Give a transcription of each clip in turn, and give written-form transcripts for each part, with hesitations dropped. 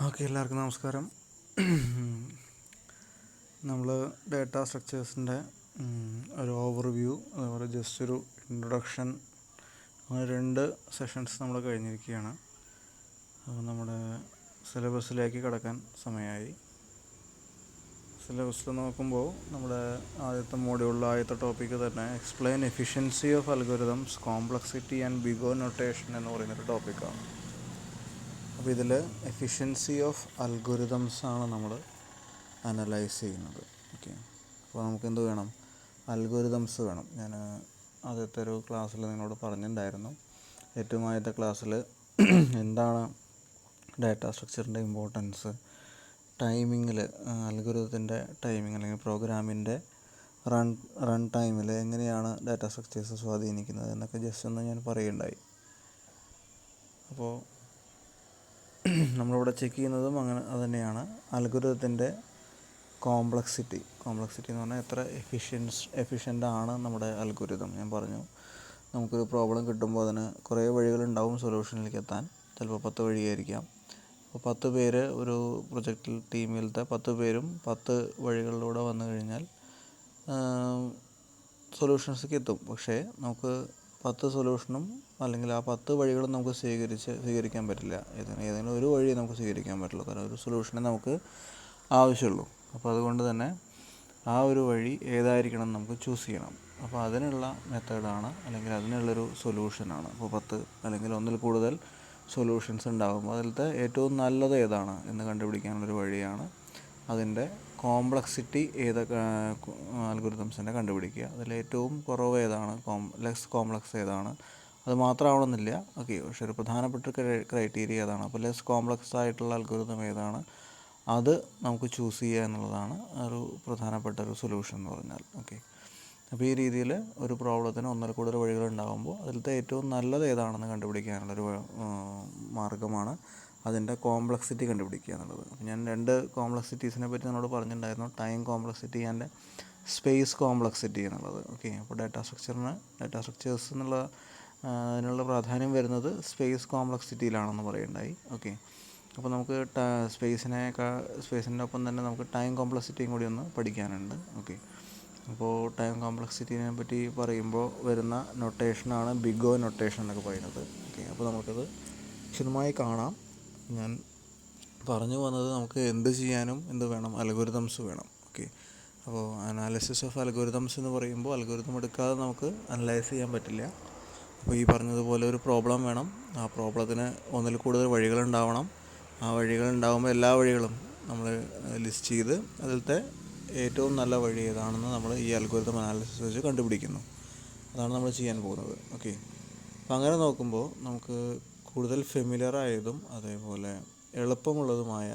Okay, എല്ലാവർക്കും നമസ്കാരം. നമ്മൾ ഡേറ്റ സ്ട്രക്ചേഴ്സിൻ്റെ ഒരു ഓവർവ്യൂ, അതുപോലെ ജസ്റ്റ് ഒരു ഇൻട്രൊഡക്ഷൻ, അങ്ങനെ 2 സെഷൻസ് നമ്മൾ കഴിഞ്ഞിരിക്കുകയാണ്. അപ്പോൾ നമ്മുടെ സിലബസിലേക്ക് കടക്കാൻ സമയമായി. സിലബസിൽ നോക്കുമ്പോൾ നമ്മുടെ ആദ്യത്തെ മോഡ്യൂളിൽ ആദ്യത്തെ ടോപ്പിക്ക് തന്നെ explain efficiency of algorithms, complexity and Bigo notation എന്ന് പറയുന്നൊരു ടോപ്പിക്കാണ്. അപ്പോൾ ഇതിൽ എഫിഷ്യൻസി ഓഫ് അൽഗോരിതംസ് ആണ് നമ്മൾ അനലൈസ് ചെയ്യുന്നത്. ഓക്കെ, അപ്പോൾ നമുക്ക് എന്ത് വേണം? അൽഗോരിതംസ് വേണം. ഞാൻ ആദ്യത്തെ ഒരു ക്ലാസ്സിൽ നിങ്ങളോട് പറഞ്ഞിട്ടുണ്ടായിരുന്നു. ഏറ്റവും ആദ്യത്തെ ക്ലാസ്സിൽ എന്താണ് ഡാറ്റ സ്ട്രക്ചറിൻ്റെ ഇമ്പോർട്ടൻസ്, ടൈമിങ്ങിൽ അൽഗോരിതത്തിൻ്റെ ടൈമിങ് അല്ലെങ്കിൽ പ്രോഗ്രാമിൻ്റെ റൺ ടൈമിൽ എങ്ങനെയാണ് ഡാറ്റ സ്ട്രക്ചേഴ്സ് സ്വാധീനിക്കുന്നത് എന്നൊക്കെ ജസ്റ്റ് ഒന്ന് ഞാൻ പറയുകയുണ്ടായി. അപ്പോൾ നമ്മളിവിടെ ചെക്ക് ചെയ്യുന്നതും അങ്ങനെ അതുതന്നെയാണ്. അൽഗോരിതത്തിൻ്റെ കോംപ്ലക്സിറ്റി എന്ന് പറഞ്ഞാൽ എത്ര എഫിഷ്യൻ്റ് ആണ് നമ്മുടെ അൽഗോരിതം. ഞാൻ പറഞ്ഞു, നമുക്കൊരു പ്രോബ്ലം കിട്ടുമ്പോൾ അതിന് കുറേ വഴികളുണ്ടാവും സൊല്യൂഷനിലേക്ക് എത്താൻ. ചിലപ്പോൾ 10 വഴിയായിരിക്കാം. അപ്പോൾ 10 പേര് ഒരു പ്രൊജക്റ്റിൽ ടീമിലത്തെ 10 പേരും 10 വഴികളിലൂടെ വന്നു കഴിഞ്ഞാൽ സൊല്യൂഷൻസിലേക്ക് എത്തും. പക്ഷേ നമുക്ക് 10 സൊല്യൂഷനും അല്ലെങ്കിൽ ആ 10 വഴികളും നമുക്ക് സ്വീകരിക്കാൻ പറ്റില്ല. ഏതെങ്കിലും ഒരു വഴി നമുക്ക് സ്വീകരിക്കാൻ പറ്റുള്ളൂ. കാരണം ഒരു സൊല്യൂഷനെ നമുക്ക് ആവശ്യമുള്ളൂ. അപ്പോൾ അതുകൊണ്ട് തന്നെ ആ ഒരു വഴി ഏതായിരിക്കണം നമുക്ക് ചൂസ് ചെയ്യണം. അപ്പോൾ അതിനുള്ള മെത്തേഡാണ് അല്ലെങ്കിൽ അതിനുള്ളൊരു സൊല്യൂഷനാണ്. അപ്പോൾ 10 അല്ലെങ്കിൽ ഒന്നിൽ കൂടുതൽ സൊല്യൂഷൻസ് ഉണ്ടാകുമ്പോൾ അതിലത്തെ ഏറ്റവും നല്ലത് ഏതാണ് എന്ന് കണ്ടുപിടിക്കാനുള്ളൊരു വഴിയാണ് അതിൻ്റെ കോംപ്ലക്സിറ്റി. ഏതൊക്കെ അൽഗോരിതംസിൻ്റെ കണ്ടുപിടിക്കുക, അതിൽ ഏറ്റവും കുറവ് ഏതാണ്, ലെസ് കോംപ്ലക്സ് ഏതാണ്. അത് മാത്രമാവണമെന്നില്ല, ഓക്കെ, പക്ഷേ ഒരു പ്രധാനപ്പെട്ട ക്രൈറ്റീരിയ ഏതാണ്. അപ്പോൾ ലെസ് കോംപ്ലക്സ് ആയിട്ടുള്ള അൽഗോരിതം ഏതാണ് അത് നമുക്ക് ചൂസ് ചെയ്യുക എന്നുള്ളതാണ് ഒരു പ്രധാനപ്പെട്ട ഒരു സൊല്യൂഷൻ എന്ന് പറഞ്ഞാൽ. ഓക്കെ, അപ്പോൾ ഈ രീതിയിൽ ഒരു പ്രോബ്ലത്തിന് ഒന്നിൽ കൂടുതൽ വഴികളുണ്ടാകുമ്പോൾ അതിലത്തെ ഏറ്റവും നല്ലത് ഏതാണെന്ന് കണ്ടുപിടിക്കാനുള്ളൊരു മാർഗ്ഗമാണ് അതിൻ്റെ കോംപ്ലക്സിറ്റി കണ്ടുപിടിക്കുക എന്നുള്ളത്. അപ്പോൾ ഞാൻ 2 കോംപ്ലക്സിറ്റീസിനെ പറ്റി നമ്മളോട് പറഞ്ഞിട്ടുണ്ടായിരുന്നു, time complexity and space complexity എന്നുള്ളത്. ഓക്കെ, അപ്പോൾ ഡാറ്റ സ്ട്രക്ചേഴ്സ് എന്നുള്ള അതിനുള്ള പ്രാധാന്യം വരുന്നത് സ്പേസ് കോംപ്ലക്സിറ്റിയിലാണെന്ന് പറയുണ്ടായി. ഓക്കെ, അപ്പോൾ നമുക്ക് സ്പേസിൻ്റെ ഒപ്പം തന്നെ നമുക്ക് ടൈം കോംപ്ലക്സിറ്റിയും കൂടി ഒന്ന് പഠിക്കാനുണ്ട്. ഓക്കെ, അപ്പോൾ ടൈം കോംപ്ലക്സിറ്റിനെ പറ്റി പറയുമ്പോൾ വരുന്ന നൊട്ടേഷനാണ് ബിഗോ നൊട്ടേഷൻ എന്നൊക്കെ പറയുന്നത്. ഓക്കെ, അപ്പോൾ നമുക്കത് വിശദമായി കാണാം. ഞാൻ പറഞ്ഞു വന്നത് നമുക്ക് എന്ത് ചെയ്യാനും എന്ത് വേണം, അൽഗോരിതംസ് വേണം. ഓക്കെ, അപ്പോൾ അനാലിസിസ് ഓഫ് അൽഗോരിതംസ് എന്ന് പറയുമ്പോൾ അൽഗോരിതം എടുക്കാതെ നമുക്ക് അനലൈസ് ചെയ്യാൻ പറ്റില്ല. അപ്പോൾ ഈ പറഞ്ഞതുപോലെ ഒരു പ്രോബ്ലം വേണം. ആ പ്രോബ്ലത്തിന് ഒന്നിൽ കൂടുതൽ വഴികളുണ്ടാവണം. ആ വഴികളുണ്ടാകുമ്പോൾ എല്ലാ വഴികളും നമ്മൾ ലിസ്റ്റ് ചെയ്ത് അതിലത്തെ ഏറ്റവും നല്ല വഴി ഏതാണെന്ന് നമ്മൾ ഈ അൽഗോരിതം അനാലിസിസ് വെച്ച് കണ്ടുപിടിക്കുന്നു. അതാണ് നമ്മൾ ചെയ്യാൻ പോകുന്നത്. ഓക്കെ, അപ്പോൾ അങ്ങനെ നോക്കുമ്പോൾ നമുക്ക് കൂടുതൽ ഫെമിലിയർ ആയതും അതേപോലെ എളുപ്പമുള്ളതുമായ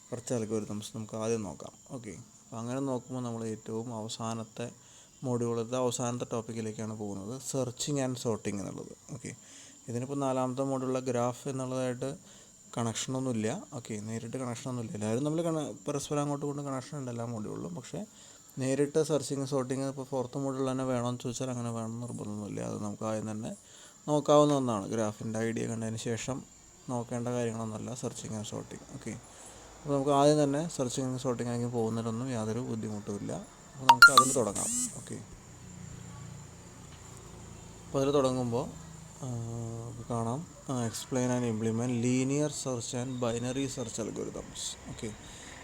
കുറച്ച് അൽഗോരിതംസ് നമുക്ക് ആദ്യം നോക്കാം. ഓക്കെ, അപ്പോൾ അങ്ങനെ നോക്കുമ്പോൾ നമ്മൾ ഏറ്റവും അവസാനത്തെ മോഡ്യൂളിലത്തെ അവസാനത്തെ ടോപ്പിക്കിലേക്കാണ് പോകുന്നത്, സെർച്ചിങ് ആൻഡ് സോർട്ടിങ് എന്നുള്ളത്. ഓക്കെ, ഇതിനിപ്പോൾ 4ാമത്തെ മോഡ്യൂളിലെ ഗ്രാഫ് എന്നുള്ളതായിട്ട് കണക്ഷനൊന്നുമില്ല. ഓക്കെ, നേരിട്ട് കണക്ഷനൊന്നുമില്ല. എല്ലാവരും നമ്മൾ പരസ്പരം അങ്ങോട്ട് കൊണ്ട് കണക്ഷൻ ഉണ്ട് എല്ലാ മോഡ്യൂളിലും. പക്ഷേ നേരിട്ട് സെർച്ചിങ് സോർട്ടിങ് ഇപ്പോൾ 4th മോഡ്യൂളിൽ തന്നെ വേണമെന്ന് ചോദിച്ചാൽ അങ്ങനെ വേണമെന്ന് നിർബന്ധമൊന്നുമില്ല. അത് നമുക്ക് ആദ്യം തന്നെ നോക്കാവുന്ന ഒന്നാണ്. ഗ്രാഫിൻ്റെ ഐഡിയ കണ്ടതിന് ശേഷം നോക്കേണ്ട കാര്യങ്ങളൊന്നുമല്ല സെർച്ചിങ് ആൻഡ് സോർട്ടിങ്. ഓക്കെ, അപ്പോൾ നമുക്ക് ആദ്യം തന്നെ സെർച്ചിങ് ആൻഡ് സോർട്ടിങ് ആണെങ്കിൽ പോകുന്നതിനൊന്നും യാതൊരു ബുദ്ധിമുട്ടുമില്ല. അപ്പോൾ നമുക്ക് അതിൽ തുടങ്ങാം. ഓക്കെ, അപ്പോൾ അതിൽ തുടങ്ങുമ്പോൾ കാണാം explain and implement linear search and binary search algorithms. Okay,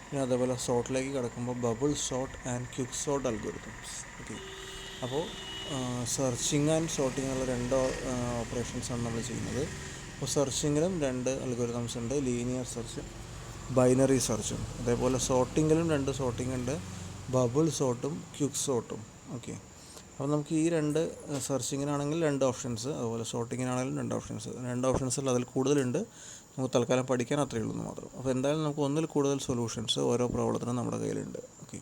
പിന്നെ അതേപോലെ സോർട്ടിലേക്ക് കിടക്കുമ്പോൾ bubble sort and quick sort algorithms. Okay, അപ്പോൾ സെർച്ചിങ് ആൻഡ് സോർട്ടിങ് എന്നുള്ള 2 ഓപ്പറേഷൻസാണ് നമ്മൾ ചെയ്യുന്നത്. അപ്പോൾ സെർച്ചിങ്ങിലും 2 അൽഗോരിതംസ് ഉണ്ട്, ലീനിയർ സെർച്ചും ബൈനറി സെർച്ചും. അതേപോലെ സോർട്ടിങ്ങിലും 2 സോർട്ടിങ് ഉണ്ട്, ബബിൾ സോർട്ടും ക്വിക്ക് സോർട്ടും. ഓക്കെ, അപ്പോൾ നമുക്ക് ഈ 2 സെർച്ചിങ്ങിനാണെങ്കിൽ 2 ഓപ്ഷൻസ്, അതുപോലെ സോർട്ടിങ്ങിനാണെങ്കിലും 2 ഓപ്ഷൻസ്. 2 ഓപ്ഷൻസിൽ അതിൽ കൂടുതലുണ്ട്. നമുക്ക് തൽക്കാലം പഠിക്കാൻ അത്രയേ ഉള്ളൂ മാത്രം. അപ്പോൾ എന്തായാലും നമുക്ക് ഒന്നിൽ കൂടുതൽ സൊല്യൂഷൻസ് ഓരോ പ്രോബ്ലത്തിനും നമ്മുടെ കയ്യിലുണ്ട്. ഓക്കെ,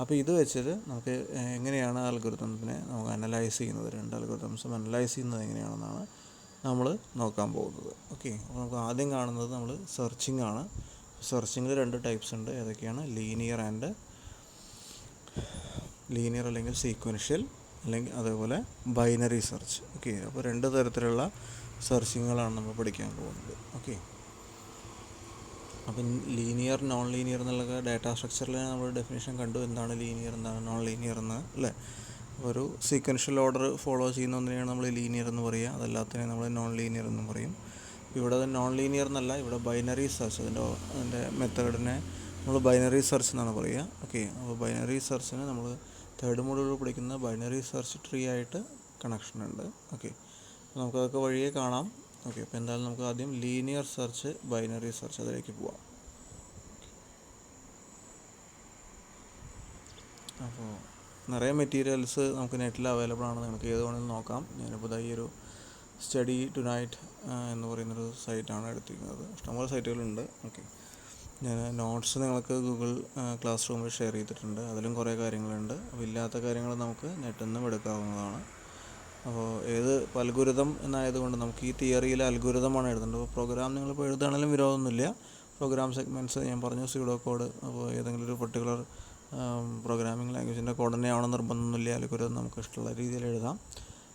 അപ്പോൾ ഇത് വെച്ചിട്ട് നമുക്ക് എങ്ങനെയാണ് അൽഗോരിതത്തിനെ നമുക്ക് അനലൈസ് ചെയ്യുന്നത്, 2 അൽഗോരിതംസും അനലൈസ് ചെയ്യുന്നത് എങ്ങനെയാണെന്നാണ് നമ്മൾ നോക്കാൻ പോകുന്നത്. ഓക്കെ, അപ്പോൾ നമുക്ക് ആദ്യം കാണുന്നത് നമ്മൾ സെർച്ചിങ് ആണ്. സെർച്ചിങ്ങിൽ 2 ടൈപ്സ് ഉണ്ട്. ഏതൊക്കെയാണ്? ലീനിയർ അല്ലെങ്കിൽ സീക്വൻഷ്യൽ, അല്ലെങ്കിൽ അതേപോലെ ബൈനറി സെർച്ച്. ഓക്കെ, അപ്പോൾ 2 തരത്തിലുള്ള സെർച്ചിങ്ങുകളാണ് നമ്മൾ പഠിക്കാൻ പോകുന്നത്. ഓക്കെ, അപ്പം ലീനിയർ നോൺ ലീനിയർ എന്നുള്ള ഡാറ്റ സ്ട്രക്ചറിൽ നമ്മൾ ഡെഫിനേഷൻ കണ്ടു, എന്താണ് ലീനിയർ എന്താണ് നോൺ ലീനിയർ എന്ന് അല്ലേ. ഒരു സീക്വൻഷ്യൽ ഓർഡർ ഫോളോ ചെയ്യുന്ന ഒന്നിനെയാണ് നമ്മൾ ലീനിയർ എന്ന് പറയുക, അതല്ലാത്തതിനെ നമ്മൾ നോൺ ലീനിയർ എന്ന് പറയും. ഇവിടെ നോൺ ലീനിയർ എന്നല്ല, ഇവിടെ ബൈനറി സെർച്ച്, അതിൻ്റെ മെത്തേഡിനെ നമ്മൾ ബൈനറി സെർച്ച് എന്നാണ് പറയുക. ഓക്കെ, അപ്പോൾ ബൈനറി സെർച്ചിന് നമ്മൾ തേർഡ് മോഡ്യൂളിൽ പഠിക്കുന്ന ബൈനറി സെർച്ച് ട്രീ ആയിട്ട് കണക്ഷൻ ഉണ്ട്. ഓക്കെ, നമുക്കതൊക്കെ വഴിയേ കാണാം. ഓക്കെ, അപ്പോൾ എന്തായാലും നമുക്ക് ആദ്യം ലീനിയർ സെർച്ച്, ബൈനറി സെർച്ച് അതിലേക്ക് പോവാം. അപ്പോൾ നിറയെ മെറ്റീരിയൽസ് നമുക്ക് നെറ്റിൽ അവൈലബിൾ ആണ്, നിങ്ങൾക്ക് ഏത് വേണമെങ്കിലും നോക്കാം. ഞാനിപ്പോൾ ഈ ഒരു സ്റ്റഡി ടു നൈറ്റ് എന്ന് പറയുന്നൊരു സൈറ്റാണ് എടുത്തിരിക്കുന്നത്. ഇഷ്ടംപോലെ സൈറ്റുകളുണ്ട്. ഓക്കെ, ഞാൻ നോട്ട്സ് നിങ്ങൾക്ക് ഗൂഗിൾ ക്ലാസ് റൂമിൽ ഷെയർ ചെയ്തിട്ടുണ്ട്, അതിലും കുറേ കാര്യങ്ങളുണ്ട്. അപ്പോൾ ഇല്ലാത്ത കാര്യങ്ങൾ നമുക്ക് നെറ്റിൽ നിന്നും എടുക്കാവുന്നതാണ്. അപ്പോൾ അൽഗോരിതം എന്നായതുകൊണ്ട് നമുക്ക് ഈ തിയറിയിൽ അൽഗോരിതമാണ് എഴുതേണ്ടത്. അപ്പോൾ പ്രോഗ്രാം നിങ്ങളിപ്പോൾ എഴുതുകയാണെങ്കിലും വിരോധമൊന്നുമില്ല. പ്രോഗ്രാം സെഗ്മെൻറ്റ്സ് ഞാൻ പറഞ്ഞു, സ്യൂഡോ കോഡ്, അപ്പോൾ ഏതെങ്കിലും ഒരു പർട്ടിക്കുലർ പ്രോഗ്രാമിംഗ് ലാംഗ്വേജിൻ്റെ കോഡ് തന്നെ ആവണം നിർബന്ധമൊന്നുമില്ല. അൽഗോരിതം നമുക്ക് ഇഷ്ടമുള്ള രീതിയിൽ എഴുതാം.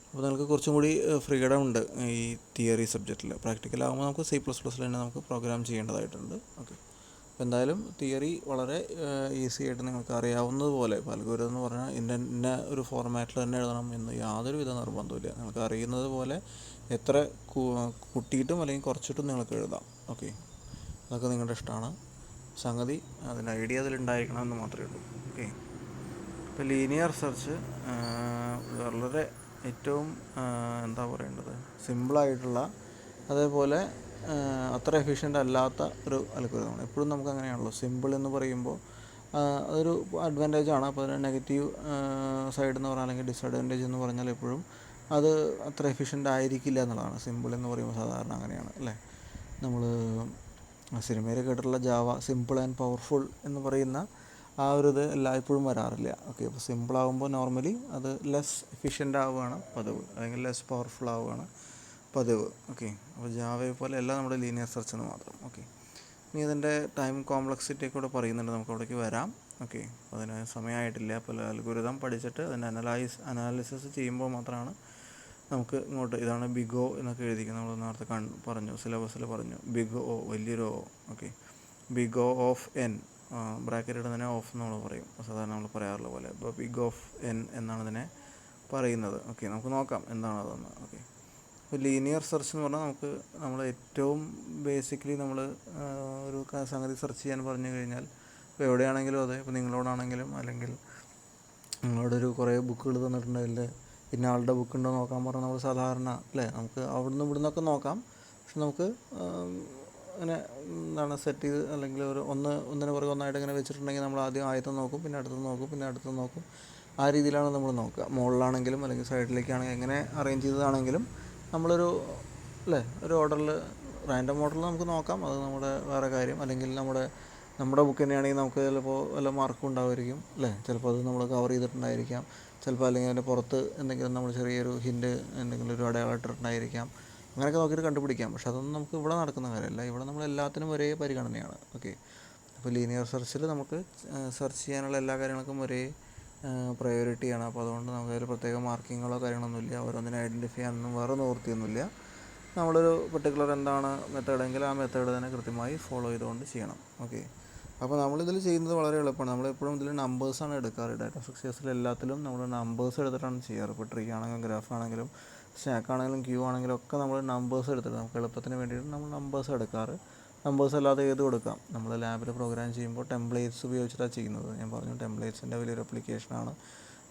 അപ്പോൾ നിങ്ങൾക്ക് കുറച്ചും കൂടി ഫ്രീഡം ഉണ്ട് ഈ തിയറി സബ്ജക്റ്റിൽ. പ്രാക്ടിക്കലാകുമ്പോൾ നമുക്ക് C++ തന്നെ നമുക്ക് പ്രോഗ്രാം ചെയ്യേണ്ടതായിട്ടുണ്ട്. ഓക്കെ, അപ്പോൾ എന്തായാലും തിയറി വളരെ ഈസി ആയിട്ട് നിങ്ങൾക്ക് അറിയാവുന്നതുപോലെ, ഇപ്പോൾ അൽഗോരിതം എന്ന് പറഞ്ഞാൽ ഇന്ന ഒരു ഫോർമാറ്റിൽ തന്നെ എഴുതണം എന്ന് യാതൊരുവിധ നിർബന്ധമില്ല. നിങ്ങൾക്ക് അറിയുന്നത് പോലെ എത്ര കൂട്ടിയിട്ടും അല്ലെങ്കിൽ കുറച്ചിട്ടും നിങ്ങൾക്ക് എഴുതാം. ഓക്കെ, അതൊക്കെ നിങ്ങളുടെ ഇഷ്ടമാണ്. സംഗതി അതിൻ്റെ ഐഡിയ അതിലുണ്ടായിരിക്കണം എന്ന് മാത്രമേ ഉള്ളൂ. ഓക്കെ, ഇപ്പോൾ ലീനിയർ സെർച്ച് വളരെ ഏറ്റവും എന്താ പറയേണ്ടത്, സിമ്പിളായിട്ടുള്ള, അതേപോലെ അത്ര എഫിഷ്യൻ്റ് അല്ലാത്ത ഒരു അൽഗോരിതമാണ്. എപ്പോഴും നമുക്ക് അങ്ങനെയാണല്ലോ, സിമ്പിൾ എന്ന് പറയുമ്പോൾ അതൊരു അഡ്വാൻറ്റേജാണ്. അപ്പോൾ അതിന് നെഗറ്റീവ് സൈഡ് എന്ന് പറഞ്ഞാൽ, അല്ലെങ്കിൽ ഡിസഡ്വാൻറ്റേജ് എന്ന് പറഞ്ഞാൽ എപ്പോഴും അത് അത്ര എഫിഷ്യൻ്റ് ആയിരിക്കില്ല എന്നുള്ളതാണ്. സിമ്പിൾ എന്ന് പറയുമ്പോൾ സാധാരണ അങ്ങനെയാണ് അല്ലേ. നമ്മൾ സിനിമയിൽ കേട്ടിട്ടുള്ള ജാവ സിമ്പിൾ ആൻഡ് പവർഫുൾ എന്ന് പറയുന്ന ആ ഒരു ഇത് എല്ലായ്പ്പോഴും വരാറില്ല. ഓക്കെ, അപ്പോൾ സിമ്പിളാകുമ്പോൾ നോർമലി അത് ലെസ് എഫിഷ്യൻ്റ് ആവുകയാണ് പതിവ്, അല്ലെങ്കിൽ ലെസ് പവർഫുൾ ആവുകയാണ് പതിവ്. ഓക്കെ, അപ്പോൾ ജാവയെ പോലെ അല്ല നമ്മുടെ ലീനിയർ സെർച്ച് എന്ന് മാത്രം. ഓക്കെ, ഇനി ഇതിൻ്റെ ടൈം കോംപ്ലക്സിറ്റി കൂടെ പറയുന്നുണ്ട്, നമുക്ക് അവിടേക്ക് വരാം. ഓക്കെ, അതിന് സമയമായിട്ടില്ല. അപ്പോൾ അൽഗോരിതം പഠിച്ചിട്ട് അതിൻ്റെ അനാലിസിസ് ചെയ്യുമ്പോൾ മാത്രമാണ് നമുക്ക് ഇങ്ങോട്ട്, ഇതാണ് ബിഗ് ഒ എന്നൊക്കെ എഴുതിക്കുന്നത്. നമ്മൾ നേരത്തെ പറഞ്ഞു, സിലബസിൽ പറഞ്ഞു, ബിഗ് ഒ, വലിയൊരു O. Okay, big O of N, bracket ഇടുന്നതിനെ ഓഫ് നമ്മൾ പറയും സാധാരണ നമ്മൾ പറയാറുള്ള പോലെ. ഇപ്പോൾ ബിഗ് ഓഫ് എൻ എന്നാണ് ഇതിനെ പറയുന്നത്. ഓക്കെ, നമുക്ക് നോക്കാം എന്താണ് അതെന്ന്. ഓക്കെ, ഇപ്പോൾ ലീനിയർ സെർച്ച് എന്ന് പറഞ്ഞാൽ നമ്മൾ ഏറ്റവും ബേസിക്കലി നമ്മൾ ഒരു സംഗതി സെർച്ച് ചെയ്യാൻ പറഞ്ഞു കഴിഞ്ഞാൽ, ഇപ്പോൾ എവിടെയാണെങ്കിലും അതെ, ഇപ്പോൾ നിങ്ങളോടാണെങ്കിലും അല്ലെങ്കിൽ നിങ്ങളോടൊരു കുറേ ബുക്കുകൾ തന്നിട്ടുണ്ടെങ്കിൽ പിന്നെ ആളുടെ ബുക്ക് ഉണ്ടോ നോക്കാൻ പറഞ്ഞാൽ നമ്മൾ സാധാരണ അല്ലേ, നമുക്ക് അവിടുന്ന് ഇവിടുന്നൊക്കെ നോക്കാം. പക്ഷെ നമുക്ക് അങ്ങനെ എന്താണ് സെറ്റ് ചെയ്ത്, അല്ലെങ്കിൽ ഒന്നിന് പുറകെ ഒന്നായിട്ട് ഇങ്ങനെ വെച്ചിട്ടുണ്ടെങ്കിൽ നമ്മൾ ആദ്യം ആദ്യത്തെ നോക്കും, പിന്നെ അടുത്തത് നോക്കും, പിന്നെ അടുത്തത് നോക്കും. ആ രീതിയിലാണ് നമ്മൾ നോക്കുക. മുകളിലാണെങ്കിലും അല്ലെങ്കിൽ സൈഡിലേക്കാണെങ്കിലും എങ്ങനെ അറേഞ്ച് ചെയ്തതാണെങ്കിലും നമ്മളൊരു ഒരു ഓർഡറിൽ, റാൻഡം ഓർഡറിൽ നമുക്ക് നോക്കാം. അത് നമ്മുടെ വേറെ കാര്യം. അല്ലെങ്കിൽ നമ്മുടെ ബുക്ക് തന്നെയാണെങ്കിൽ നമുക്ക് ചിലപ്പോൾ വല്ല മാർക്കും ഉണ്ടാവുമായിരിക്കും അല്ലേ. ചിലപ്പോൾ അത് നമ്മൾ കവർ ചെയ്തിട്ടുണ്ടായിരിക്കാം. ചിലപ്പോൾ അല്ലെങ്കിൽ അതിൻ്റെ പുറത്ത് എന്തെങ്കിലും നമ്മൾ ചെറിയൊരു ഹിൻറ്റ്, എന്തെങ്കിലും ഒരു അടയാളം ഇട്ടിട്ടുണ്ടായിരിക്കാം. അങ്ങനെയൊക്കെ നോക്കിയിട്ട് കണ്ടുപിടിക്കാം. പക്ഷെ അതൊന്നും നമുക്ക് ഇവിടെ നടക്കുന്ന കാര്യമല്ല. ഇവിടെ നമ്മൾ എല്ലാത്തിനും ഒരേ പരിഗണനയാണ്. ഓക്കെ, അപ്പോൾ ലീനിയർ സെർച്ചിൽ നമുക്ക് സെർച്ച് ചെയ്യാനുള്ള എല്ലാ കാര്യങ്ങൾക്കും ഒരേ പ്രയോറിറ്റിയാണ്. അപ്പോൾ അതുകൊണ്ട് നമുക്ക് അതിൽ പ്രത്യേക മാർക്കിങ്ങുകളോ കാര്യങ്ങളൊന്നുമില്ല. ഓരോന്നിനെ ഐഡൻറ്റിഫൈ ചെയ്യാനൊന്നും വേറെ നിവൃത്തിയൊന്നുമില്ല. നമ്മളൊരു പർട്ടിക്കുലർ എന്താണ് മെത്തേഡെങ്കിൽ ആ മെത്തേഡ് തന്നെ കൃത്യമായി ഫോളോ ചെയ്തുകൊണ്ട് ചെയ്യണം. ഓക്കെ, അപ്പോൾ നമ്മളിതിൽ ചെയ്യുന്നത് വളരെ എളുപ്പമാണ്. നമ്മളെപ്പോഴും ഇതിൽ നമ്പേഴ്സാണ് എടുക്കാറ്. ഡാറ്റ സ്ട്രക്ചേഴ്സിൽ എല്ലാത്തിലും നമ്മൾ നമ്പേഴ്സ് എടുത്തിട്ടാണ് ചെയ്യാറ്. ഇപ്പോൾ ട്രീ ആണെങ്കിലും ഗ്രാഫ് ആണെങ്കിലും സ്റ്റാക്ക് ആണെങ്കിലും ക്യൂ ആണെങ്കിലും ഒക്കെ നമ്മൾ നമ്പേഴ്സ് എടുത്തിട്ട്, നമുക്ക് എളുപ്പത്തിന് വേണ്ടിയിട്ട് നമ്മൾ നമ്പേഴ്സ് എടുക്കാറ്. നമ്പേഴ്സ് അല്ലാതെ ഏത് കൊടുക്കാം. നമ്മൾ ലാബിൽ പ്രോഗ്രാം ചെയ്യുമ്പോൾ ടെംപ്ലേറ്റ്സ് ഉപയോഗിച്ചിട്ടാണ് ചെയ്യുന്നത്. ഞാൻ പറഞ്ഞു, ടെംപ്ലേറ്റ്സിൻ്റെ വലിയൊരു അപ്ലിക്കേഷനാണ്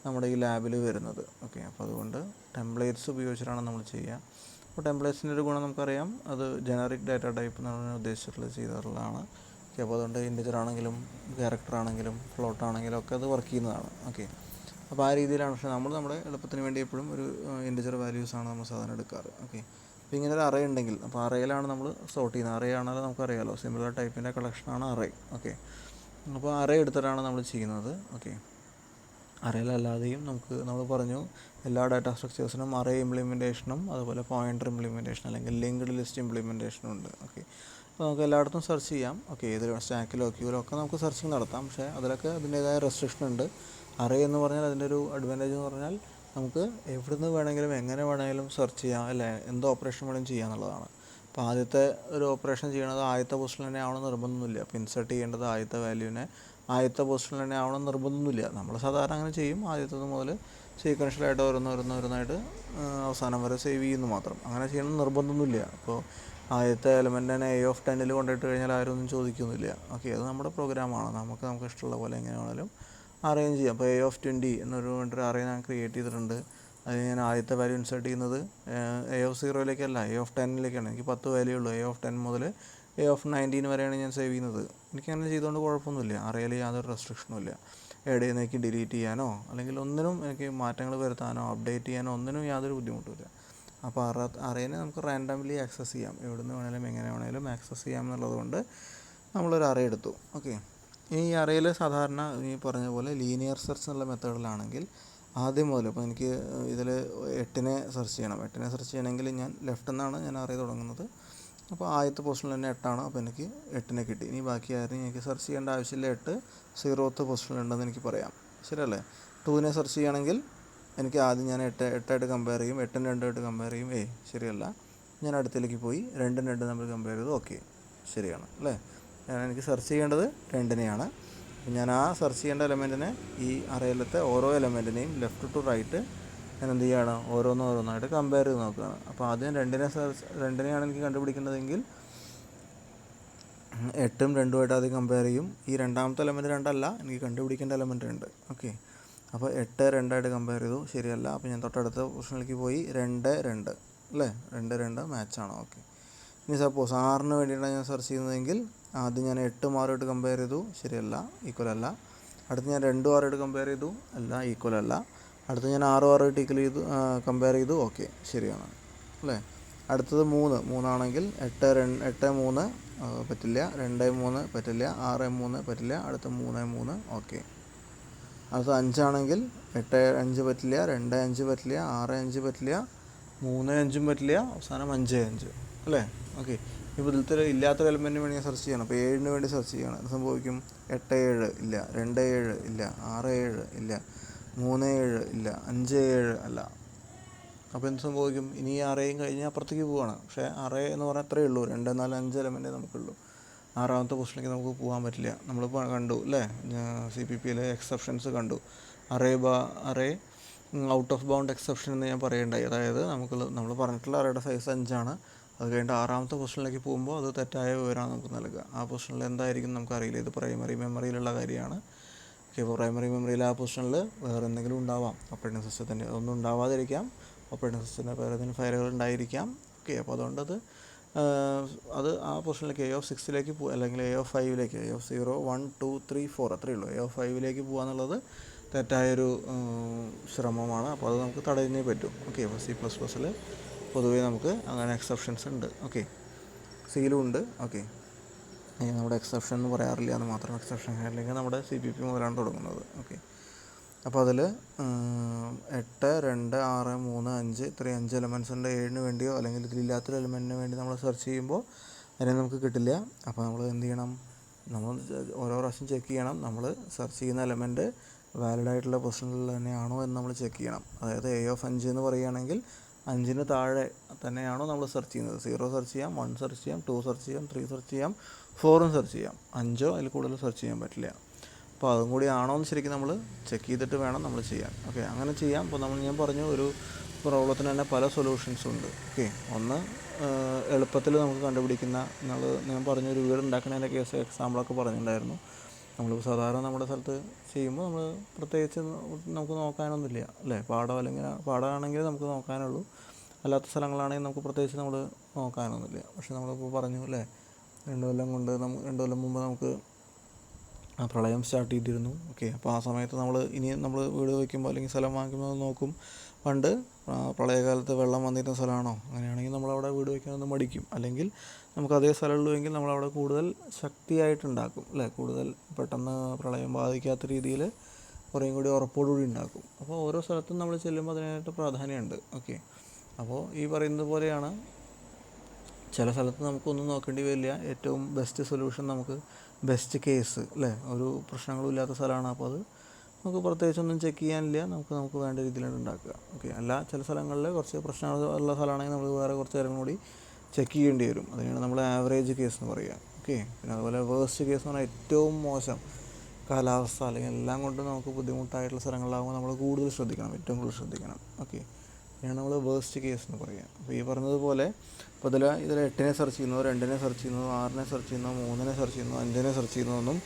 നമ്മുടെ ഈ ലാബിൽ വരുന്നത്. ഓക്കെ, അപ്പോൾ അതുകൊണ്ട് ടെംപ്ലേറ്റ്സ് ഉപയോഗിച്ചിട്ടാണ് നമ്മൾ ചെയ്യുക. അപ്പോൾ ടെംപ്ലേറ്റ്സിൻ്റെ ഒരു ഗുണം നമുക്കറിയാം, അത് ജനറിക് ഡാറ്റ ടൈപ്പ് എന്നാണ് ഉദ്ദേശിച്ചിട്ടുള്ളത് ചെയ്തിട്ടുള്ളതാണ്. ഓക്കെ, അപ്പോൾ അതുകൊണ്ട് ഇൻറ്റിജർ ആണെങ്കിലും ക്യാരക്ടർ ആണെങ്കിലും ഫ്ലോട്ട് ആണെങ്കിലും ഒക്കെ അത് വർക്ക് ചെയ്യുന്നതാണ്. ഓക്കെ, അപ്പോൾ ആ രീതിയിലാണ്. പക്ഷേ നമ്മുടെ എളുപ്പത്തിന് വേണ്ടി എപ്പോഴും ഒരു ഇൻറ്റിജർ വാല്യൂസാണ് നമ്മൾ സാധാരണ എടുക്കാറ്. ഓക്കെ, അപ്പോൾ ഇങ്ങനെ ഒരു അറേ ഉണ്ടെങ്കിൽ, അപ്പോൾ അറേയിലാണ് നമ്മൾ സോർട്ട് ചെയ്യുന്നത്. അറേ ആണെങ്കിലും നമുക്കറിയാമല്ലോ, സിമിലർ ടൈപ്പിൻ്റെ കളക്ഷനാണ് അറേ. ഓക്കെ, അപ്പോൾ അറേ എടുത്തിട്ടാണ് നമ്മൾ ചെയ്യുന്നത്. ഓക്കെ, അറേയിലല്ലാതെയും നമ്മൾ പറഞ്ഞു എല്ലാ ഡാറ്റ സ്ട്രക്ചേഴ്സിനും അറേ ഇംപ്ലിമെൻറ്റേഷനും അതുപോലെ പോയിൻ്റർ ഇംപ്ലിമെൻറ്റേഷൻ അല്ലെങ്കിൽ ലിങ്ക്ഡ് ലിസ്റ്റ് ഇംപ്ലിമെൻറ്റേഷനും ഉണ്ട്. ഓക്കെ, അപ്പോൾ നമുക്ക് എല്ലായിടത്തും സെർച്ച് ചെയ്യാം. ഓക്കെ, ഏത് സ്റ്റാക്കിലോ ക്യൂവിലോ ഒക്കെ നമുക്ക് സെർച്ചിങ് നടത്താം. പക്ഷേ അതിലൊക്കെ അതിൻ്റേതായ റെസ്ട്രിക്ഷൻ ഉണ്ട്. അറേ എന്ന് പറഞ്ഞാൽ അതിൻ്റെ ഒരു അഡ്വാൻറ്റേജ് എന്ന് പറഞ്ഞാൽ നമുക്ക് എവിടുന്ന് വേണമെങ്കിലും എങ്ങനെ വേണമെങ്കിലും സെർച്ച് ചെയ്യാം അല്ലേ, എന്ത് ഓപ്പറേഷൻ വേണമെങ്കിലും ചെയ്യാം എന്നുള്ളതാണ്. അപ്പോൾ ആദ്യത്തെ ഒരു ഓപ്പറേഷൻ ചെയ്യണത് ആദ്യത്തെ പൊസിഷനിൽ തന്നെ ആവണം നിർബന്ധമൊന്നുമില്ല. അപ്പോൾ ഇൻസെർട്ട് ചെയ്യേണ്ടത് ആദ്യത്തെ വാല്യൂവിനെ ആദ്യത്തെ പൊസിഷനിൽ തന്നെ ആവണം നിർബന്ധമൊന്നുമില്ല. നമ്മൾ സാധാരണ അങ്ങനെ ചെയ്യും. ആദ്യത്തത് മുതൽ സീക്വൻഷ്യലായിട്ട് ഓരോന്നായിട്ട് അവസാനം വരെ സേവ് ചെയ്യുന്നു മാത്രം. അങ്ങനെ ചെയ്യണം നിർബന്ധമൊന്നുമില്ല. അപ്പോൾ ആദ്യത്തെ എലമെൻ്റ് തന്നെ A(10) കൊണ്ടിട്ട് കഴിഞ്ഞാൽ ആരും ഒന്നും ചോദിക്കുന്നില്ല. ഓക്കെ, അത് നമ്മുടെ പ്രോഗ്രാമാണ്. നമുക്ക് ഇഷ്ടമുള്ള പോലെ എങ്ങനെ വേണമെങ്കിലും അറേഞ്ച് ചെയ്യാം. അപ്പോൾ A(20) എന്നൊരു അറേ ഞാൻ ക്രിയേറ്റ് ചെയ്തിട്ടുണ്ട്. അതിന് ഞാൻ ആദ്യത്തെ വാല്യൂ ഇൻസേർട്ട് ചെയ്യുന്നത് A(0) A(10) എനിക്ക് 10 വാല്യൂ ഉള്ളൂ. A(10) മുതൽ A(19) വരെയാണ് ഞാൻ സേവ് ചെയ്യുന്നത്. എനിക്കങ്ങനെ ചെയ്തുകൊണ്ട് കുഴപ്പമൊന്നുമില്ല. അറേയിൽ യാതൊരു റെസ്ട്രിക്ഷനും ഇല്ല. ഇടയിലേക്ക് ഡിലീറ്റ് ചെയ്യാനോ അല്ലെങ്കിൽ ഒന്നിനും എനിക്ക് മാറ്റങ്ങൾ വരുത്താനോ അപ്ഡേറ്റ് ചെയ്യാനോ ഒന്നിനും യാതൊരു ബുദ്ധിമുട്ടുമില്ല. അപ്പോൾ അറേനെ നമുക്ക് റാൻഡംലി ആക്സസ് ചെയ്യാം. എവിടെ നിന്ന് വേണമെങ്കിലും എങ്ങനെ വേണമെങ്കിലും ആക്സസ് ചെയ്യാം എന്നുള്ളത് കൊണ്ട് നമ്മളൊരു അറേ എടുത്തു. ഓക്കെ, ഈ അറേയിൽ സാധാരണ ഈ പറഞ്ഞ പോലെ ലീനിയർ സെർച്ച് എന്നുള്ള മെത്തേഡിലാണെങ്കിൽ ആദ്യം മുതൽ ഇപ്പോൾ എനിക്ക് ഇതിൽ 8നെ സെർച്ച് ചെയ്യണം. 8നെ സെർച്ച് ചെയ്യണമെങ്കിൽ ഞാൻ ലെഫ്റ്റിൽ നിന്നാണ് ഞാൻ അറേ തുടങ്ങുന്നത്. അപ്പോൾ ആദ്യത്തെ പൊസിഷനിൽ തന്നെ 8ആണ്. അപ്പോൾ എനിക്ക് 8നെ കിട്ടി. ഇനി ബാക്കി ആരും എനിക്ക് സെർച്ച് ചെയ്യേണ്ട ആവശ്യമില്ല. 8 0th പൊസിഷനിലുണ്ടെന്ന് എനിക്ക് പറയാം. ശരിയല്ലേ? 2നെ സെർച്ച് ചെയ്യുകയാണെങ്കിൽ എനിക്ക് ആദ്യം ഞാൻ 8 കമ്പയർ ചെയ്യും. 8 2 കമ്പയർ ചെയ്യും. ശരിയല്ല. ഞാൻ അടുത്തേക്ക് പോയി 2 തമ്മിൽ കമ്പയർ ചെയ്തു. ഓക്കെ, ശരിയാണ് അല്ലേ? എനിക്ക് സെർച്ച് ചെയ്യേണ്ടത് 2നെയാണ്. ഞാൻ ആ സെർച്ച് ചെയ്യേണ്ട എലമെൻറ്റിനെ ഈ അറേയിലത്തെ ഓരോ എലമെൻറ്റിനെയും ലെഫ്റ്റ് ടു റൈറ്റ് ഞാൻ എന്ത് ചെയ്യുകയാണ്? ഓരോന്നായിട്ട് കമ്പയർ ചെയ്ത് നോക്കുകയാണ്. അപ്പോൾ ആദ്യം 2നെയാണ് എനിക്ക് കണ്ടുപിടിക്കേണ്ടതെങ്കിൽ 8ഉം 2ഉമായിട്ട് ആദ്യം കമ്പയർ ചെയ്യും. ഈ രണ്ടാമത്തെ എലമെൻറ്റ് 2 എനിക്ക് കണ്ടുപിടിക്കേണ്ട എലമെൻറ്റ് 2. ഓക്കെ, അപ്പോൾ 8 2ആയിട്ട് കമ്പയർ ചെയ്തു. ശരിയല്ല. അപ്പോൾ ഞാൻ തൊട്ടടുത്ത പൊസിഷനിലേക്ക് പോയി 2 2 അല്ലേ? 2 2 മാച്ചാണ്. ഓക്കെ, ഇനി സപ്പോസ് 6ന് വേണ്ടിയിട്ടാണ് ഞാൻ സെർച്ച് ചെയ്യുന്നതെങ്കിൽ ആദ്യം ഞാൻ 8 6ആയിട്ട് കമ്പയർ ചെയ്തു. ശരിയല്ല, ഈക്വൽ അല്ല. അടുത്ത് ഞാൻ 2 6ആയിട്ട് കമ്പയർ ചെയ്തു. അല്ല, ഈക്വൽ അല്ല. അടുത്ത് ഞാൻ 6 6ആയിട്ട് കമ്പയർ ചെയ്തു. ഓക്കെ, ശരിയാണ് അല്ലേ? അടുത്തത് 3 ആണെങ്കിൽ 8 3 പറ്റില്ല. 2 3 പറ്റില്ല. 6 3 പറ്റില്ല. അടുത്ത 3 3. ഓക്കെ, അടുത്ത 5 ആണെങ്കിൽ 8 5 പറ്റില്ല. 2 5 പറ്റില്ല. 6 5 പറ്റില്ല. 3 5 പറ്റില്ല. അവസാനം 5 5 അല്ലേ? ഓക്കെ, ഇപ്പോൾ ഇതിലത്തെ ഇല്ലാത്തൊരു എലമെൻറ്റിന് വേണ്ടി ഞാൻ സെർച്ച് ചെയ്യണം. അപ്പോൾ 7ന് വേണ്ടി സെർച്ച് ചെയ്യണം. എന്ത് സംഭവിക്കും? 8 7 ഇല്ല. 2 7 ഇല്ല. 6 7 ഇല്ല. 3 7 ഇല്ല. 5 7 അല്ല. അപ്പോൾ എന്ത് സംഭവിക്കും? ഇനി ഈ അറേയും കഴിഞ്ഞ് അപ്പുറത്തേക്ക് പോവുകയാണ്. പക്ഷേ അറേ എന്ന് പറഞ്ഞാൽ അത്രയേ ഉള്ളൂ. 2 4 5 എലമെൻറ്റേ നമുക്കുള്ളൂ. 6ാമത്തെ പൊസിഷനിലേക്ക് നമുക്ക് പോകാൻ പറ്റില്ല. നമ്മൾ കണ്ടു അല്ലേ? CPPയിലെ എക്സെപ്ഷൻസ് കണ്ടു. Array out of bound exception എന്ന് ഞാൻ പറയേണ്ടായി. അതായത് നമ്മൾ പറഞ്ഞിട്ടുള്ള അറേയുടെ സൈസ് 5ആണ്. അത് കഴിഞ്ഞിട്ട് 6ാമത്തെ പൊസിഷനിലേക്ക് പോകുമ്പോൾ അത് തെറ്റായ വിവരമാണ് നമുക്ക് നൽകുക. ആ പൊസിഷനിൽ എന്തായിരിക്കും നമുക്കറിയില്ല. ഇത് പ്രൈമറി മെമ്മറിയിലുള്ള കാര്യമാണ്. ഓക്കെ, ഇപ്പോൾ പ്രൈമറി മെമ്മറിയിൽ ആ പൊസിഷനിൽ വേറെ എന്തെങ്കിലും ഉണ്ടാവാം. ഓപ്പറേറ്റിംഗ് സിസ്റ്റത്തിൻ്റെ ഒന്നും ഉണ്ടാവാതിരിക്കാം. ഓപ്പറേറ്റിംഗ് സിസ്റ്റത്തിൻ്റെ വേറെ ഏതെങ്കിലും ഫയലുകൾ ഉണ്ടായിരിക്കാം. ഓക്കെ, അപ്പോൾ അതുകൊണ്ട് അത് ആ പൊസിഷനിലേക്ക് A(6) പോകുക, അല്ലെങ്കിൽ A(5) A(0) 1 2 3 4 അത്രയേ ഉള്ളൂ. A(5) പോകുക എന്നുള്ളത് തെറ്റായൊരു ശ്രമമാണ്. അപ്പോൾ അത് നമുക്ക് തടയുന്നേ പറ്റും. ഓക്കെ, അപ്പോൾ C++ൽ പൊതുവേ നമുക്ക് അങ്ങനെ എക്സെപ്ഷൻസ് ഉണ്ട്. ഓക്കെ, സിയിലും ഉണ്ട്. ഓക്കെ, നമ്മുടെ എക്സെപ്ഷൻ എന്ന് പറയാറില്ല എന്ന് മാത്രം. എക്സെപ്ഷൻ ഹാൻഡ്ലിംഗ് നമ്മുടെ CPP മുതലാണ് തുടങ്ങുന്നത്. ഓക്കെ, അപ്പോൾ അതിൽ 8 2 6 3 5 ഇത്രയും 5 എലമെൻറ്റ്സ് ഉണ്ട്. 7ന് വേണ്ടിയോ അല്ലെങ്കിൽ ഇതിലില്ലാത്തൊരു എലമെൻറ്റിന് വേണ്ടി നമ്മൾ സെർച്ച് ചെയ്യുമ്പോൾ അതിനെ നമുക്ക് കിട്ടില്ല. അപ്പോൾ നമ്മൾ എന്ത് ചെയ്യണം? നമ്മൾ ഓരോ പ്രാവശ്യം ചെക്ക് ചെയ്യണം. നമ്മൾ സെർച്ച് ചെയ്യുന്ന എലമെൻറ്റ് വാലിഡ് ആയിട്ടുള്ള പൊസിഷനിൽ തന്നെയാണോ എന്ന് നമ്മൾ ചെക്ക് ചെയ്യണം. അതായത് A(5) എന്ന് പറയുകയാണെങ്കിൽ 5ന് താഴെ തന്നെയാണോ നമ്മൾ സെർച്ച് ചെയ്യുന്നത്. 0 സെർച്ച് ചെയ്യാം, 1 സെർച്ച് ചെയ്യാം, 2 സെർച്ച് ചെയ്യാം, 3 സെർച്ച് ചെയ്യാം, 4ഉം സെർച്ച് ചെയ്യാം. 5ഓ അതിൽ കൂടുതൽ സെർച്ച് ചെയ്യാൻ പറ്റില്ല. അപ്പോൾ അതും കൂടി ആണോ എന്ന് ശരിക്കും നമ്മൾ ചെക്ക് ചെയ്തിട്ട് വേണം നമ്മൾ ചെയ്യാൻ. ഓക്കെ, അങ്ങനെ ചെയ്യാം. അപ്പോൾ ഞാൻ പറഞ്ഞു ഒരു പ്രോബ്ലത്തിന് തന്നെ പല സൊല്യൂഷൻസും ഉണ്ട്. ഓക്കെ, ഒന്ന് എളുപ്പത്തിൽ നമുക്ക് കണ്ടുപിടിക്കുന്ന ഞാൻ പറഞ്ഞു ഒരു വീട് ഉണ്ടാക്കുന്നതിൻ്റെ കേസ് എക്സാമ്പിളൊക്കെ പറഞ്ഞിട്ടുണ്ടായിരുന്നു. നമ്മളിപ്പോൾ സാധാരണ നമ്മുടെ സ്ഥലത്ത് ചെയ്യുമ്പോൾ നമ്മൾ പ്രത്യേകിച്ച് നമുക്ക് നോക്കാനൊന്നുമില്ല അല്ലേ? പാടമാണെങ്കിൽ നമുക്ക് നോക്കാനുള്ളൂ. അല്ലാത്ത സ്ഥലങ്ങളാണെങ്കിൽ നമുക്ക് പ്രത്യേകിച്ച് നമ്മൾ നോക്കാനൊന്നുമില്ല. പക്ഷെ നമ്മളിപ്പോൾ പറഞ്ഞു അല്ലേ, 2 കൊല്ലം മുമ്പ് നമുക്ക് പ്രളയം സ്റ്റാർട്ട് ചെയ്തിരുന്നു. ഓക്കെ, അപ്പോൾ ആ സമയത്ത് നമ്മൾ വീട് വയ്ക്കുമ്പോൾ അല്ലെങ്കിൽ സ്ഥലം വാങ്ങിക്കുമ്പോൾ നോക്കും, പണ്ട് പ്രളയകാലത്ത് വെള്ളം വന്നിരുന്ന സ്ഥലമാണോ? അങ്ങനെയാണെങ്കിൽ നമ്മളവിടെ വീട് വയ്ക്കാനൊന്ന് മടിക്കും. അല്ലെങ്കിൽ നമുക്ക് അതേ സ്ഥലമുള്ളൂവെങ്കിൽ നമ്മളവിടെ കൂടുതൽ ശക്തിയായിട്ടുണ്ടാക്കും അല്ലേ? കൂടുതൽ പെട്ടെന്ന് പ്രളയം ബാധിക്കാത്ത രീതിയിൽ കുറേയും കൂടി ഉറപ്പോടുകൂടി ഉണ്ടാക്കും. അപ്പോൾ ഓരോ സ്ഥലത്തും നമ്മൾ ചെല്ലുമ്പോൾ അതിനായിട്ട് പ്രാധാന്യമുണ്ട്. ഓക്കെ, അപ്പോൾ ഈ പറയുന്നത് പോലെയാണ്. ചില സ്ഥലത്ത് നമുക്കൊന്നും നോക്കേണ്ടി വരില്ല. ഏറ്റവും ബെസ്റ്റ് സൊല്യൂഷൻ നമുക്ക് ബെസ്റ്റ് കേസ് അല്ലേ? ഒരു പ്രശ്നങ്ങളും ഇല്ലാത്ത സ്ഥലമാണ്. അപ്പോൾ അത് നമുക്ക് പ്രത്യേകിച്ചൊന്നും ചെക്ക് ചെയ്യാനില്ല. നമുക്ക് വേണ്ട രീതിയിലാണ് ഉണ്ടാക്കുക. ഓക്കെ, അല്ല ചില സ്ഥലങ്ങളിൽ കുറച്ച് പ്രശ്നങ്ങൾ ഉള്ള സ്ഥലമാണെങ്കിൽ നമ്മൾ വേറെ കുറച്ച് നേരം കൂടി ചെക്ക് ചെയ്യേണ്ടി വരും. അതിനാണ് നമ്മൾ ആവറേജ് കേസ് എന്ന് പറയുക. ഓക്കെ. പിന്നെ അതുപോലെ വേഴ്സ്റ്റ് കേസ് എന്ന് പറഞ്ഞാൽ ഏറ്റവും മോശം കാലാവസ്ഥ അല്ലെങ്കിൽ എല്ലാം കൊണ്ട് നമുക്ക് ബുദ്ധിമുട്ടായിട്ടുള്ള സ്ഥലങ്ങളിലാകുമ്പോൾ നമ്മൾ കൂടുതൽ ശ്രദ്ധിക്കണം, ഏറ്റവും കൂടുതൽ ശ്രദ്ധിക്കണം. ഓക്കെ. ഇതിനാണ് നമ്മൾ വേഴ്സ്റ്റ് കേസ് എന്ന് പറയുക. അപ്പോൾ ഈ പറഞ്ഞതുപോലെ ഇപ്പോൾ ഇതിൽ 8നെ സെർച്ച് ചെയ്യുന്നതോ 2നെ സെർച്ച് ചെയ്യുന്നതോ 6നെ സെർച്ച് ചെയ്യുന്നതോ 3നെ സെർച്ച് ചെയ്യുന്നതോ 5നെ സെർച്ച് ചെയ്യുന്നതൊന്നും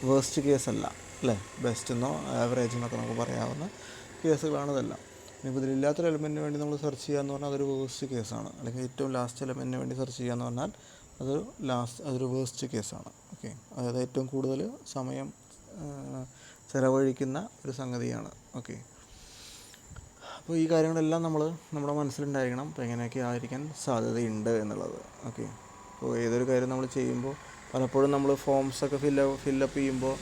വേഴ്സ്റ്റ് കേസല്ല അല്ലേ. ബെസ്റ്റ് എന്നോ ആവറേജ് എന്നൊക്കെ നമുക്ക് പറയാവുന്ന കേസുകളാണ് ഇതെല്ലാം. ഇപ്പോൾ ഇതിലില്ലാത്തൊരു എലമെൻറ്റിന് വേണ്ടി നമ്മൾ സെർച്ച് ചെയ്യുക എന്ന് പറഞ്ഞാൽ അതൊരു വേഴ്സ്റ്റ് കേസാണ്. അല്ലെങ്കിൽ ഏറ്റവും ലാസ്റ്റ് എലമെൻറ്റിന് വേണ്ടി സെർച്ച് ചെയ്യുക എന്ന് പറഞ്ഞാൽ അതൊരു വേഴ്സ്റ്റ് കേസാണ്. ഓക്കെ. അതായത് ഏറ്റവും കൂടുതൽ സമയം ചിലവഴിക്കുന്ന ഒരു സംഗതിയാണ്. ഓക്കെ. അപ്പോൾ ഈ കാര്യങ്ങളെല്ലാം നമ്മുടെ മനസ്സിലുണ്ടായിരിക്കണം. അപ്പോൾ എങ്ങനെയൊക്കെ ആയിരിക്കാൻ സാധ്യതയുണ്ട് എന്നുള്ളത്. ഓക്കെ. അപ്പോൾ ഏതൊരു കാര്യം നമ്മൾ ചെയ്യുമ്പോൾ പലപ്പോഴും നമ്മൾ ഫോംസൊക്കെ ഫില്ലപ്പ് ചെയ്യുമ്പോൾ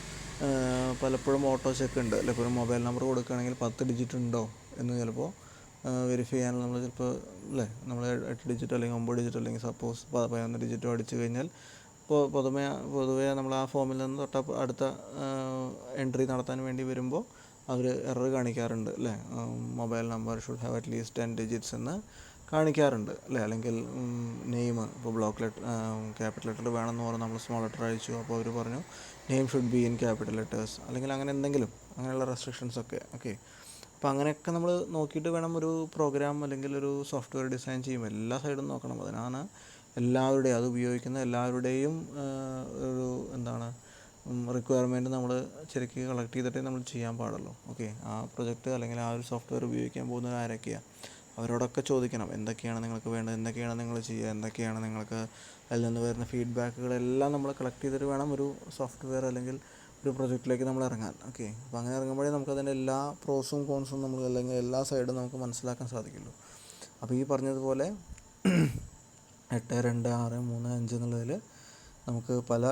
പലപ്പോഴും ഓട്ടോ ചെക്ക് ഉണ്ട്. അല്ലെങ്കിൽ ഒരു മൊബൈൽ നമ്പർ കൊടുക്കുകയാണെങ്കിൽ 10 ഡിജിറ്റ് ഉണ്ടോ എന്ന് ചിലപ്പോൾ വെരിഫൈ ചെയ്യാൻ നമ്മൾ ചിലപ്പോൾ നമ്മൾ 8 ഡിജിറ്റ് അല്ലെങ്കിൽ 9 ഡിജിറ്റ് അല്ലെങ്കിൽ സപ്പോസ് 11 ഡിജിറ്റോ അടിച്ചു കഴിഞ്ഞാൽ ഇപ്പോൾ പൊതുവേ നമ്മൾ ആ ഫോമിൽ നിന്ന് അടുത്ത എൻട്രി നടത്താൻ വേണ്ടി വരുമ്പോൾ അവർ എറർ കാണിക്കാറുണ്ട് അല്ലേ. Mobile number should have at least 10 digits എന്ന് കാണിക്കാറുണ്ട് അല്ലേ. അല്ലെങ്കിൽ നെയിം ഇപ്പോൾ ക്യാപിറ്റൽ ലെറ്റർ വേണമെന്ന് പറഞ്ഞ് നമ്മൾ സ്മോൾ ലെറ്റർ അയച്ചു. അപ്പോൾ അവർ പറഞ്ഞു name should be in capital letters, അല്ലെങ്കിൽ അങ്ങനെ എന്തെങ്കിലും അങ്ങനെയുള്ള റെസ്ട്രിക്ഷൻസൊക്കെ. ഓക്കെ. അപ്പോൾ അങ്ങനെയൊക്കെ നമ്മൾ നോക്കിയിട്ട് വേണം ഒരു പ്രോഗ്രാം അല്ലെങ്കിൽ ഒരു സോഫ്റ്റ്വെയർ ഡിസൈൻ ചെയ്യുമ്പോൾ എല്ലാ സൈഡും നോക്കണം. അതിനാണ് എല്ലാവരുടെയും അത് ഉപയോഗിക്കുന്ന എല്ലാവരുടെയും ഒരു റിക്വയർമെൻറ്റ് നമ്മൾ ശരിക്കും കളക്ട് ചെയ്തിട്ടേ നമ്മൾ ചെയ്യാൻ പാടുള്ളൂ. ഓക്കെ. ആ പ്രൊജക്റ്റ് അല്ലെങ്കിൽ ആ ഒരു സോഫ്റ്റ്വെയർ ഉപയോഗിക്കാൻ പോകുന്നത് ആരൊക്കെയാണ്, അവരോടൊക്കെ ചോദിക്കണം എന്തൊക്കെയാണ് നിങ്ങൾക്ക് വേണ്ടത്, എന്തൊക്കെയാണ് നിങ്ങൾ ചെയ്യുക, എന്തൊക്കെയാണ് നിങ്ങൾക്ക് അതിൽ നിന്ന് വരുന്ന ഫീഡ്ബാക്കുകളെല്ലാം നമ്മൾ കളക്ട് ചെയ്തിട്ട് വേണം ഒരു സോഫ്റ്റ്വെയർ അല്ലെങ്കിൽ ഒരു പ്രൊജക്റ്റിലേക്ക് നമ്മൾ ഇറങ്ങാൻ. ഓക്കെ. അപ്പോൾ അങ്ങനെ ഇറങ്ങുമ്പോഴേ നമുക്കതിൻ്റെ എല്ലാ പ്രോസും കോൺസും നമ്മൾ അല്ലെങ്കിൽ എല്ലാ സൈഡും നമുക്ക് മനസ്സിലാക്കാൻ സാധിക്കുള്ളൂ. അപ്പോൾ ഈ പറഞ്ഞതുപോലെ 8, 2, 6, 3, 5 എന്നുള്ളതിൽ നമുക്ക് പല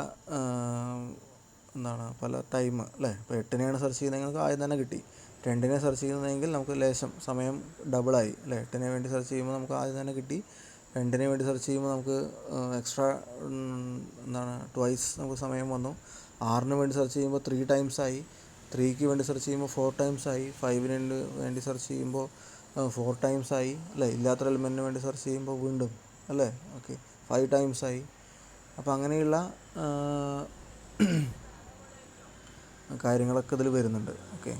ടൈം അല്ലേ. ഇപ്പോൾ 8നെയാണ് സെർച്ച് ചെയ്യുന്നതെങ്കിൽ നമുക്ക് ആദ്യം തന്നെ കിട്ടി. 2നെ സെർച്ച് ചെയ്യുന്നതെങ്കിൽ നമുക്ക് ലേശം സമയം ഡബിളായി അല്ലേ. 8നെ വേണ്ടി സെർച്ച് ചെയ്യുമ്പോൾ നമുക്ക് ആദ്യം തന്നെ കിട്ടി. 2നെ വേണ്ടി സെർച്ച് ചെയ്യുമ്പോൾ നമുക്ക് എക്സ്ട്രാ ട്വൈസ് നമുക്ക് സമയം വന്നു. 6ന് വേണ്ടി സെർച്ച് ചെയ്യുമ്പോൾ 3 ടൈംസ് ആയി. 3ക്ക് വേണ്ടി സെർച്ച് ചെയ്യുമ്പോൾ 4 ടൈംസ് ആയി. 5ന് വേണ്ടി സെർച്ച് ചെയ്യുമ്പോൾ 4 ടൈംസ് ആയി അല്ലേ. ഇല്ലാത്തൊരു എലിമെൻറ്റിന് വേണ്ടി സെർച്ച് ചെയ്യുമ്പോൾ വീണ്ടും അല്ലേ. ഓക്കെ. 5 ടൈംസ് ആയി. അപ്പോൾ അങ്ങനെയുള്ള കാര്യങ്ങളൊക്കെ ഇതിൽ വരുന്നുണ്ട്. ഓക്കെ.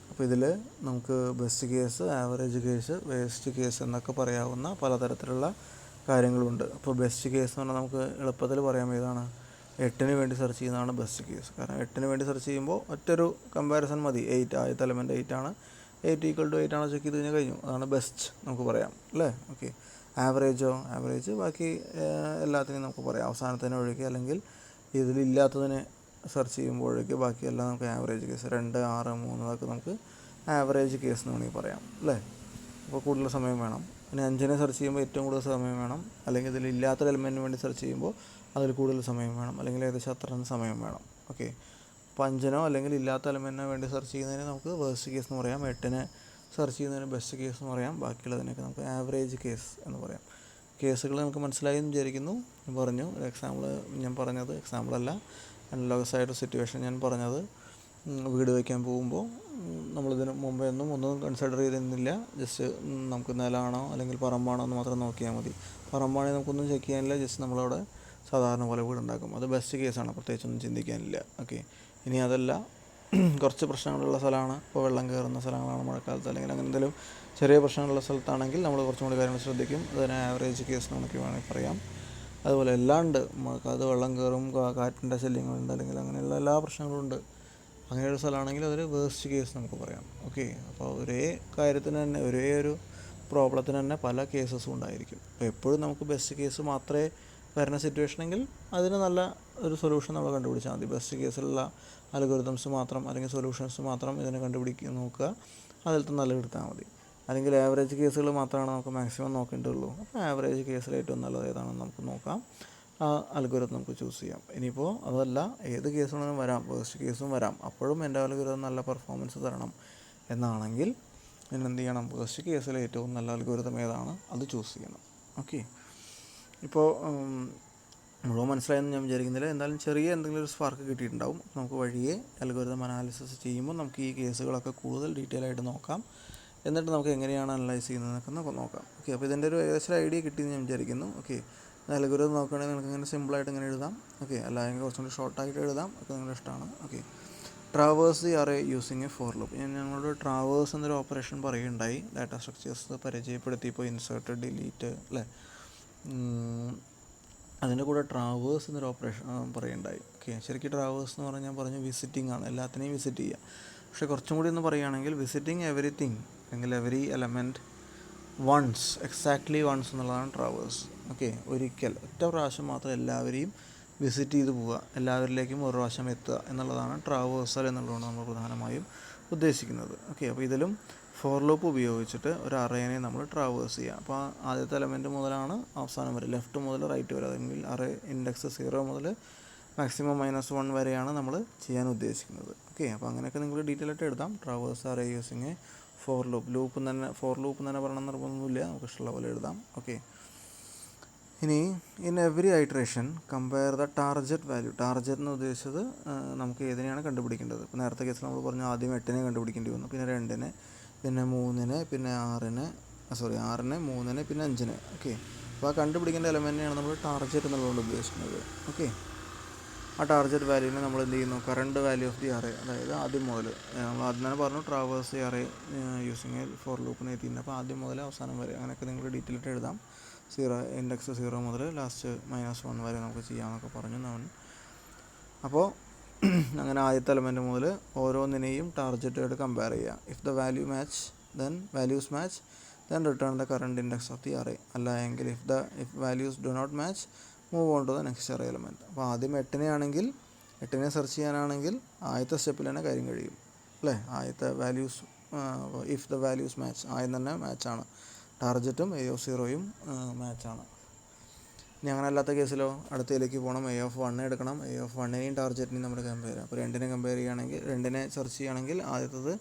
അപ്പോൾ ഇതിൽ നമുക്ക് best case, average case, worst case എന്നൊക്കെ പറയാവുന്ന പലതരത്തിലുള്ള കാര്യങ്ങളുണ്ട്. അപ്പോൾ ബെസ്റ്റ് കേസ് എന്ന് പറഞ്ഞാൽ നമുക്ക് എളുപ്പത്തിൽ പറയാം ഏതാണ്, 8ന് വേണ്ടി സെർച്ച് ചെയ്യുന്നതാണ് ബെസ്റ്റ് കേസ്. കാരണം 8ന് വേണ്ടി സെർച്ച് ചെയ്യുമ്പോൾ ഒറ്റൊരു കമ്പാരിസൺ മതി. 8 ആദ്യത്തെ എലമെൻറ്റ് 8 ആണ്, 8 = 8 ആണോ ചെക്ക് ചെയ്ത് കഴിഞ്ഞാൽ കഴിഞ്ഞു. അതാണ് ബെസ്റ്റ് നമുക്ക് പറയാം അല്ലേ. ഓക്കെ. ആവറേജ് ബാക്കി എല്ലാത്തിനെയും നമുക്ക് പറയാം, അവസാനത്തിന് ഒഴികെ അല്ലെങ്കിൽ ഇതിലില്ലാത്തതിനെ സെർച്ച് ചെയ്യുമ്പോഴേക്ക് ബാക്കിയെല്ലാം നമുക്ക് ആവറേജ് കേസ്. 2, 6, 3 അതൊക്കെ നമുക്ക് ആവറേജ് കേസ് എന്ന് വേണമെങ്കിൽ പറയാം അല്ലേ. അപ്പോൾ കൂടുതൽ സമയം വേണം. പിന്നെ 5നെ സെർച്ച് ചെയ്യുമ്പോൾ ഏറ്റവും കൂടുതൽ സമയം വേണം. അല്ലെങ്കിൽ ഇതിലില്ലാത്തൊരു എലിമെൻറ്റിന് വേണ്ടി സെർച്ച് ചെയ്യുമ്പോൾ അതിൽ കൂടുതൽ സമയം വേണം, അല്ലെങ്കിൽ ഏകദേശം അത്ര സമയം വേണം. ഓക്കെ. അപ്പോൾ 5നോ അല്ലെങ്കിൽ ഇല്ലാത്ത എലിമെൻറ്റിനോ വേണ്ടി സെർച്ച് ചെയ്യുന്നതിന് നമുക്ക് വേഴ്സ്റ്റ് കേസ് എന്ന് പറയാം. 8നെ സെർച്ച് ചെയ്യുന്നതിന് ബെസ്റ്റ് കേസ് എന്ന് പറയാം. ബാക്കിയുള്ളതിനൊക്കെ നമുക്ക് ആവറേജ് കേസ് എന്ന് പറയാം. കേസുകൾ നമുക്ക് മനസ്സിലായി എന്ന് വിചാരിക്കുന്നു. പറഞ്ഞു എക്സാമ്പിൾ ഞാൻ പറഞ്ഞത് എക്സാമ്പിളല്ല, അനലോഗസ് ആയിട്ട് സിറ്റുവേഷൻ ഞാൻ പറഞ്ഞത്. വീട് വയ്ക്കാൻ പോകുമ്പോൾ നമ്മളിതിന് മുമ്പേ ഒന്നും കൺസിഡർ ചെയ്തിരുന്നില്ല. ജസ്റ്റ് നമുക്ക് നിലമാണോ അല്ലെങ്കിൽ പറമ്പാണോ എന്ന് മാത്രം നോക്കിയാൽ മതി. പറമ്പാണെങ്കിൽ നമുക്കൊന്നും ചെക്ക് ചെയ്യാനില്ല, ജസ്റ്റ് നമ്മളവിടെ സാധാരണ പോലെ വീടുണ്ടാക്കും. അത് ബെസ്റ്റ് കേസാണ്, പ്രത്യേകിച്ചൊന്നും ചിന്തിക്കാനില്ല. ഓക്കെ. ഇനി അതല്ല, കുറച്ച് പ്രശ്നങ്ങളുള്ള സ്ഥലമാണ്, ഇപ്പോൾ വെള്ളം കയറുന്ന സ്ഥലങ്ങളാണ് മഴക്കാലത്ത്, അല്ലെങ്കിൽ അങ്ങനെ എന്തെങ്കിലും ചെറിയ പ്രശ്നങ്ങളുള്ള സ്ഥലത്താണെങ്കിൽ നമ്മൾ കുറച്ചും കൂടി കാര്യങ്ങൾ ശ്രദ്ധിക്കും. അതിന് ആവറേജ് കേസ് നമുക്ക് വേണമെങ്കിൽ പറയാം. അതുപോലെ എല്ലാം ഉണ്ട്, മഴക്കാലത്ത് വെള്ളം കയറും, കാറ്റിൻ്റെ ശല്യങ്ങളുണ്ട്, അല്ലെങ്കിൽ അങ്ങനെയുള്ള എല്ലാ പ്രശ്നങ്ങളും ഉണ്ട്. അങ്ങനെയൊരു സ്ഥലമാണെങ്കിൽ അതൊരു വേഴ്സ്റ്റ് കേസ് നമുക്ക് പറയാം. ഓക്കെ. അപ്പോൾ ഒരേ കാര്യത്തിന് തന്നെ, ഒരേ ഒരു പ്രോബ്ലത്തിന് തന്നെ പല കേസസും ഉണ്ടായിരിക്കും. അപ്പോൾ എപ്പോഴും നമുക്ക് ബെസ്റ്റ് കേസ് മാത്രമേ വരുന്ന സിറ്റുവേഷനെങ്കിൽ അതിന് നല്ല ഒരു സൊല്യൂഷൻ നമ്മൾ കണ്ടുപിടിച്ചാൽ മതി. ബെസ്റ്റ് കേസിലുള്ള അൽഗോരിതംസ് മാത്രം അല്ലെങ്കിൽ സൊല്യൂഷൻസ് മാത്രം ഇതിനെ കണ്ടുപിടിക്കുക നോക്കുക, അതിൽ തന്നെ നല്ല എടുത്താൽ മതി. അല്ലെങ്കിൽ ആവറേജ് കേസുകൾ മാത്രമാണ് നമുക്ക് മാക്സിമം നോക്കേണ്ടതുള്ളൂ. അപ്പോൾ ആവറേജ് കേസിൽ ഏറ്റവും നല്ലത് ഏതാണെന്ന് നമുക്ക് നോക്കാം, ആ അൽഗോരിതം നമുക്ക് ചൂസ് ചെയ്യാം. ഇനിയിപ്പോൾ അതല്ല, ഏത് കേസ് വേണമെങ്കിലും വരാം, വേഴ്സ്റ്റ് കേസും വരാം, അപ്പോഴും എൻ്റെ അൽഗോരിതം നല്ല പെർഫോമൻസ് തരണം എന്നാണെങ്കിൽ പിന്നെ എന്ത് ചെയ്യണം, വേഴ്സ്റ്റ് കേസിൽ ഏറ്റവും നല്ല അൽഗോരിതം ഏതാണ് അത് ചൂസ് ചെയ്യണം. ഓക്കെ. ഇപ്പോൾ മുഴുവൻ മനസ്സിലായെന്ന് ഞാൻ വിചാരിക്കുന്നില്ല. എന്തായാലും ചെറിയ എന്തെങ്കിലും ഒരു സ്പാർക്ക് കിട്ടിയിട്ടുണ്ടാവും. നമുക്ക് വഴിയെ അൽഗോരിതം അനാലിസിസ് ചെയ്യുമ്പോൾ നമുക്ക് ഈ കേസുകളൊക്കെ കൂടുതൽ ഡീറ്റെയിൽ ആയിട്ട് നോക്കാം. എന്നിട്ട് നമുക്ക് എങ്ങനെയാണ് അനലൈസ് ചെയ്യുന്നതെന്നൊക്കെ നമുക്ക് നോക്കാം. ഓക്കെ, അപ്പോൾ ഇതിൻ്റെ ഒരു ഏകദേശം ഐഡിയ കിട്ടിയെന്ന് ഞാൻ വിചാരിക്കുന്നു. ഓക്കെ, അൽഗോരിതം നോക്കുകയാണെങ്കിൽ നിങ്ങൾക്ക് ഇങ്ങനെ സിമ്പിളായിട്ട് ഇങ്ങനെ എഴുതാം. ഓക്കെ, അല്ലെങ്കിൽ കുറച്ചും കൂടി ഷോർട്ടായിട്ട് എഴുതാം, ഒക്കെ നിങ്ങളുടെ ഇഷ്ടമാണ്. Okay, traverse the array using A for loop. ഞാൻ ഞങ്ങളോട് ട്രാവേഴ്സ് എന്നൊരു ഓപ്പറേഷൻ പറയുകയുണ്ടായി. ഡാറ്റ സ്ട്രക്ചേഴ്സ് പരിചയപ്പെടുത്തിയപ്പോൾ ഇൻസേർട്ട്, ഡിലീറ്റ് അല്ലേ, അതിൻ്റെ കൂടെ ട്രാവേഴ്സ് എന്നൊരു ഓപ്പറേഷൻ പറയുകയുണ്ടായി. ഓക്കെ, ശരിക്കും ട്രാവേഴ്സ് എന്ന് പറഞ്ഞാൽ ഞാൻ പറഞ്ഞു വിസിറ്റിംഗ് ആണ്, എല്ലാത്തിനെയും വിസിറ്റ് ചെയ്യുക. പക്ഷേ കുറച്ചും കൂടി ഒന്ന് പറയുകയാണെങ്കിൽ വിസിറ്റിംഗ് എവറിത്തിങ് അല്ലെങ്കിൽ every element once, exactly once എന്നുള്ളതാണ് ട്രാവേഴ്സ്. ഓക്കെ, ഒരിക്കൽ ഒറ്റ പ്രാവശ്യം മാത്രം എല്ലാവരെയും വിസിറ്റ് ചെയ്ത് പോവുക, എല്ലാവരിലേക്കും ഒരു പ്രാവശ്യം എത്തുക എന്നുള്ളതാണ് ട്രാവേഴ്സൽ എന്നുള്ളതാണ് നമ്മൾ പ്രധാനമായും ഉദ്ദേശിക്കുന്നത്. ഓക്കെ, അപ്പോൾ ഇതിലും ഫോർ ലൂപ്പ് ഉപയോഗിച്ചിട്ട് ഒരു അറേനെ നമ്മൾ ട്രാവേഴ്സ് ചെയ്യുക. അപ്പോൾ ആദ്യത്തെ എലമെൻറ്റ് മുതലാണ് അവസാനം വരെ, ലെഫ്റ്റ് മുതൽ റൈറ്റ് വരെ, അല്ലെങ്കിൽ അറേ ഇൻഡെക്സ് 0 മുതൽ മാക്സിമം -1 വരെയാണ് നമ്മൾ ചെയ്യാൻ ഉദ്ദേശിക്കുന്നത്. ഓക്കെ, അപ്പോൾ അങ്ങനെയൊക്കെ നിങ്ങൾ ഡീറ്റെയിൽ ആയിട്ട് എഴുതാം. Traverse array using for loop തന്നെ, ഫോർ ലൂപ്പ് തന്നെ പറയണം നിർബന്ധമൊന്നുമില്ല, നമുക്ക് ഇഷ്ടമുള്ള പോലെ എഴുതാം. ഓക്കെ, ഇനി in every iteration compare the target value. Target എന്ന് ഉദ്ദേശിച്ചത് നമുക്ക് ഏതിനെയാണ് കണ്ടുപിടിക്കേണ്ടത്. ഇപ്പോൾ നേരത്തെ കേസിൽ നമ്മൾ പറഞ്ഞു ആദ്യം 8നെ കണ്ടുപിടിക്കേണ്ടി വന്നു, പിന്നെ 2നെ, പിന്നെ 3നെ, പിന്നെ 6നെ, 3നെ, പിന്നെ 5നെ. ഓക്കെ, അപ്പോൾ ആ കണ്ടുപിടിക്കേണ്ട എലമെൻറ്റിനെയാണ് നമ്മൾ ടാർജറ്റ് എന്നുള്ളതുകൊണ്ട് ഉദ്ദേശിക്കുന്നത്. ഓക്കെ, ആ ടാർജറ്റ് വാല്യൂവിനെ നമ്മൾ എന്ത് ചെയ്യുന്നു, current value of the array, അതായത് ആദ്യം മുതൽ നമ്മൾ ആദ്യം തന്നെ പറഞ്ഞു traverse the array using four ലൂപ്പിന് എത്തിയിട്ടുണ്ട്. അപ്പോൾ ആദ്യം മുതൽ അവസാനം വരെ അങ്ങനെയൊക്കെ നിങ്ങൾ ഡീറ്റെയിൽ ആയിട്ട് എഴുതാം. ഇൻഡെക്സ് 0 മുതൽ ലാസ്റ്റ് -1 വരെ നമുക്ക് ചെയ്യാമെന്നൊക്കെ പറഞ്ഞു നമ്മൾ. അപ്പോൾ അങ്ങനെ ആദ്യത്തെ എലമെൻറ്റ് മുതൽ ഓരോന്നിനെയും ടാർജറ്റായിട്ട് കമ്പയർ ചെയ്യുക. If the values match then return the current index of the array. അല്ല എങ്കിൽ if values do not match move on to the next array element. അപ്പോൾ ആദ്യം 8നെ സെർച്ച് ചെയ്യാനാണെങ്കിൽ ആദ്യത്തെ സ്റ്റെപ്പിൽ തന്നെ കാര്യം കഴിയും അല്ലേ. ആദ്യത്തെ values, if the values match, ആദ്യം തന്നെ മാച്ചാണ്, ടാർജറ്റും A0യും മാച്ചാണ്. ഇനി അങ്ങനെ അല്ലാത്ത കേസിലോ അടുത്തതിലേക്ക് പോകണം, A1 എടുക്കണം, A1നെയും ടാർജറ്റിനെയും നമ്മൾ കമ്പയർ ചെയ്യാം. അപ്പോൾ 2നെ കമ്പയർ ചെയ്യുകയാണെങ്കിൽ, 2നെ സെർച്ച് ചെയ്യുകയാണെങ്കിൽ ആദ്യത്തത്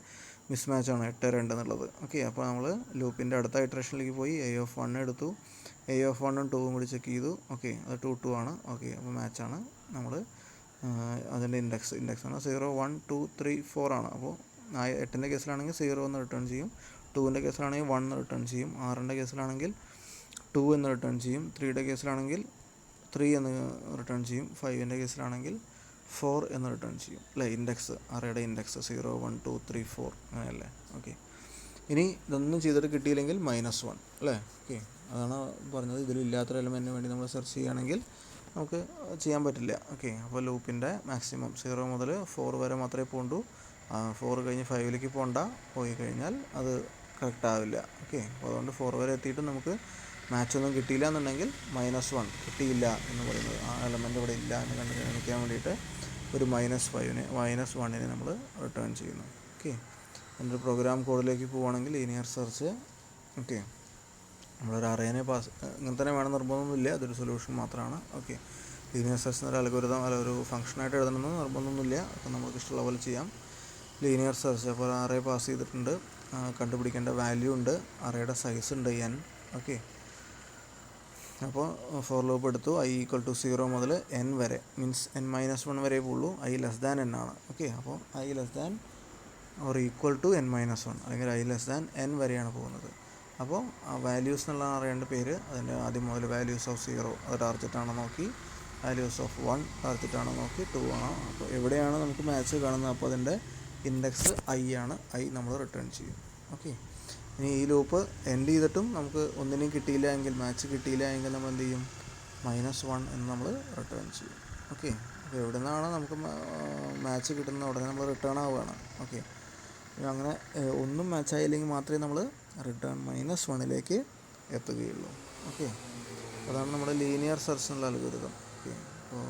മിസ് മാച്ചാണ് 8, 2 എന്നുള്ളത്. ഓക്കെ, അപ്പോൾ നമ്മൾ ലൂപ്പിൻ്റെ അടുത്ത ഇറ്ററേഷനിലേക്ക് പോയി A1 എടുത്തു, A1ഉം 2ഉം കൂടി ചെക്ക് ചെയ്തു. ഓക്കെ, അത് 2, 2 ആണ്. ഓക്കെ, അപ്പോൾ മാച്ചാണ്. നമ്മൾ അതിൻ്റെ ഇൻഡെക്സ് ആണ് 0, 1, 2, 3, 4 ആണ്. അപ്പോൾ 8ൻ്റെ കേസിലാണെങ്കിൽ 0 എന്ന് റിട്ടേൺ ചെയ്യും, 2ൻ്റെ കേസിലാണെങ്കിൽ 1 എന്ന് റിട്ടേൺ ചെയ്യും, 6ൻ്റെ കേസിലാണെങ്കിൽ 2 എന്ന് റിട്ടേൺ ചെയ്യും, 3യുടെ കേസിലാണെങ്കിൽ 3 എന്ന് റിട്ടേൺ ചെയ്യും, 5ൻ്റെ കേസിലാണെങ്കിൽ 4 എന്ന് റിട്ടേൺ ചെയ്യും അല്ലേ. ഇൻഡെക്സ്, അറേയുടെ ഇൻഡെക്സ് 0, 1, 2, 3, 4 അങ്ങനെയല്ലേ. ഓക്കെ, ഇനി ഇതൊന്നും ചെയ്തിട്ട് കിട്ടിയില്ലെങ്കിൽ -1 അല്ലേ. ഓക്കെ, അതാണ് പറഞ്ഞത്. ഇതിലില്ലാത്തൊരു എലമെൻറ്റിന് വേണ്ടി നമ്മൾ സെർച്ച് ചെയ്യുകയാണെങ്കിൽ നമുക്ക് ചെയ്യാൻ പറ്റില്ല. ഓക്കെ, അപ്പോൾ ലൂപ്പിൻ്റെ മാക്സിമം 0 മുതൽ 4 വരെ മാത്രമേ പോകണ്ടൂ. 4 കഴിഞ്ഞ് 5ലേക്ക് പോയി കഴിഞ്ഞാൽ അത് കറക്റ്റ് ആവില്ല. ഓക്കെ, അപ്പോൾ അതുകൊണ്ട് 4 വരെ എത്തിയിട്ട് നമുക്ക് മാച്ചൊന്നും കിട്ടിയില്ല എന്നുണ്ടെങ്കിൽ -1 കിട്ടിയില്ല എന്ന് പറയുന്നത്, ആ എലമെൻറ്റ് ഇവിടെ ഇല്ല എന്ന് കാണിക്കാൻ വേണ്ടിയിട്ട് ഒരു -1നെ നമ്മൾ റിട്ടേൺ ചെയ്യുന്നു. ഓക്കെ, എൻ്റെ പ്രോഗ്രാം കോഡിലേക്ക് പോവുകയാണെങ്കിൽ ലീനിയർ സെർച്ച്. ഓക്കെ, നമ്മളൊരു അറേനെ ഇങ്ങനെ തന്നെ വേണം നിർബന്ധമൊന്നുമില്ല, അതൊരു സൊല്യൂഷൻ മാത്രമാണ്. ഓക്കെ, ലീനിയർ സെർച്ച് എന്നൊരു അൽഗോരിതം അല്ല ഒരു ഫംഗ്ഷനായിട്ട് എഴുതണമെന്ന് നിർബന്ധമൊന്നുമില്ല, അപ്പോൾ നമുക്ക് ഇഷ്ടമുള്ള പോലെ ചെയ്യാം. ലീനിയർ സെർച്ച്, അപ്പോൾ അറേ പാസ് ചെയ്തിട്ടുണ്ട്, കണ്ടുപിടിക്കേണ്ട വാല്യൂ ഉണ്ട്, അറേയുടെ സൈസ് ഉണ്ട് n. ഓക്കെ, അപ്പോൾ ഫോർ ലൂപ്പ് എടുത്തു, i = 0 മുതൽ n വരെ, മീൻസ് n-1 വരെ പോകുള്ളൂ, i n ആണ്. ഓക്കെ, അപ്പോൾ i < or = n-1 അല്ലെങ്കിൽ i n വരെയാണ് പോകുന്നത്. അപ്പോൾ ആ വാല്യൂസ് എന്നുള്ള അറിയേണ്ട പേര്, അതിൻ്റെ ആദ്യം മുതൽ വാല്യൂസ് ഓഫ് 0 അത് ടാർജറ്റാണോ നോക്കി, വാല്യൂസ് ഓഫ് 1 ടാർജറ്റാണോ നോക്കി, 2 ആണോ, അപ്പോൾ എവിടെയാണ് നമുക്ക് മാച്ച് കാണുന്നത്, അപ്പോൾ അതിൻ്റെ ഇൻഡെക്സ് i ആണ്, i നമ്മൾ റിട്ടേൺ ചെയ്യും. ഓക്കെ, ഇനി ഈ ലൂപ്പ് എൻഡ് ചെയ്തിട്ടും നമുക്ക് ഒന്നിനും കിട്ടിയില്ല എങ്കിൽ, മാച്ച് കിട്ടിയില്ല എങ്കിൽ നമ്മൾ എന്ത് ചെയ്യും, -1 എന്ന് നമ്മൾ റിട്ടേൺ ചെയ്യും. ഓക്കെ, അപ്പോൾ എവിടെ നിന്നാണ് നമുക്ക് മാച്ച് കിട്ടുന്നത് ഉടനെ നമ്മൾ റിട്ടേൺ ആവുകയാണ്. ഓക്കെ, അങ്ങനെ ഒന്നും മാച്ചായില്ലെങ്കിൽ മാത്രമേ നമ്മൾ റിട്ടേൺ -1ലേക്ക് എത്തുകയുള്ളൂ. ഓക്കെ, അതാണ് നമ്മുടെ ലീനിയർ സെർച്ച് എന്നുള്ള അൽഗോരിതം. ഓക്കെ, അപ്പോൾ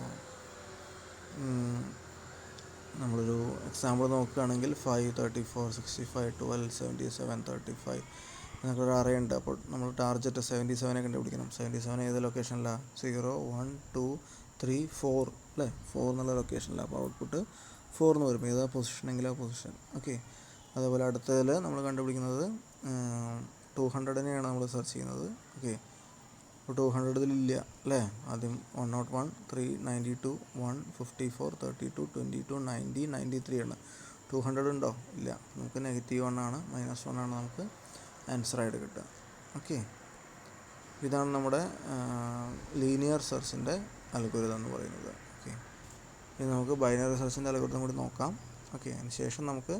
നമ്മളൊരു എക്സാമ്പിൾ നോക്കുകയാണെങ്കിൽ 5, 34, 65, 12, 77, 35 എന്നൊക്കെ ഒരു അറേ ഉണ്ട്. അപ്പോൾ നമ്മൾ ടാർജറ്റ് 77നെ കണ്ടുപിടിക്കണം. 77 ഏത് ലൊക്കേഷനിലാണ്, 0, 1, 2, 3, 4 അല്ലേ, 4 എന്നുള്ള ലൊക്കേഷനിലാണ്. അപ്പോൾ ഔട്ട്പുട്ട് 4 എന്ന് വരും, ഏതാ പൊസിഷനെങ്കിൽ ആ പൊസിഷൻ. ഓക്കെ, അതേപോലെ അടുത്തതിൽ നമ്മൾ കണ്ടുപിടിക്കുന്നത് 200നെയാണ് നമ്മൾ സെർച്ച് ചെയ്യുന്നത്. ഓക്കെ, അപ്പോൾ 200 ഇതിലില്ല അല്ലേ. ആദ്യം 101, 3, 92, 1, 54, 32, 22, 90, 93 ആണ്. 200 ഉണ്ടോ? ഇല്ല. നമുക്ക് -1 ആണ്, -1 ആണ് നമുക്ക് ആൻസറായിട്ട് കിട്ടുക. ഓക്കെ, ഇതാണ് നമ്മുടെ ലീനിയർ സെർച്ചിൻ്റെ അൽഗോരിതം എന്ന് പറയുന്നത്. ഓക്കെ, ഇനി നമുക്ക് ബൈനറി സെർച്ചിൻ്റെ അൽഗോരിതം കൂടി നോക്കാം. ഓക്കെ, അതിന് ശേഷം നമുക്ക്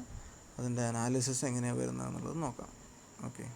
അതിൻ്റെ അനാലിസിസ് എങ്ങനെയാണ് വരുന്നത് എന്നുള്ളത് നോക്കാം. ഓക്കെ.